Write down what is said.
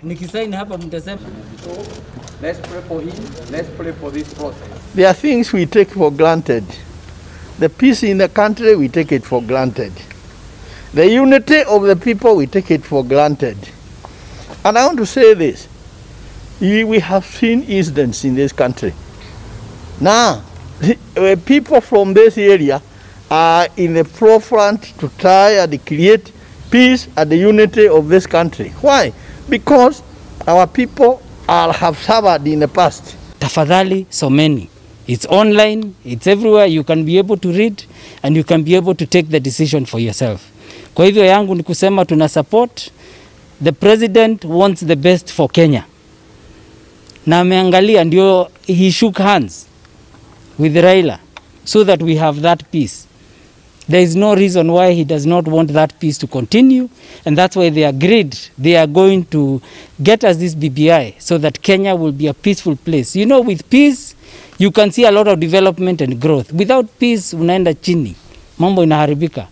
Nikisaini hapa mtasema. Let's pray for him. Let's pray for this process. There are things we take for granted. The peace in the country, we take it for granted. The unity of the people, we take it for granted. And I want to say this. We have seen incidents in this country. Now, people from this area are in the forefront to try and create peace and the unity of this country. Why? Because our people have suffered in the past. Tafadhali someni. It's online, it's everywhere, you can be able to read and you can be able to take the decision for yourself. Kwa hivyo yangu ni kusema tuna support. The president wants the best for Kenya. Na ameangalia ndio he shook hands with Raila so that we have that peace. There is no reason why he does not want that peace to continue, and that's why they agreed they are going to get us this BBI so that Kenya will be a peaceful place. You know, with peace, you can see a lot of development and growth. Without peace, unaenda chini. Mambo inaharibika.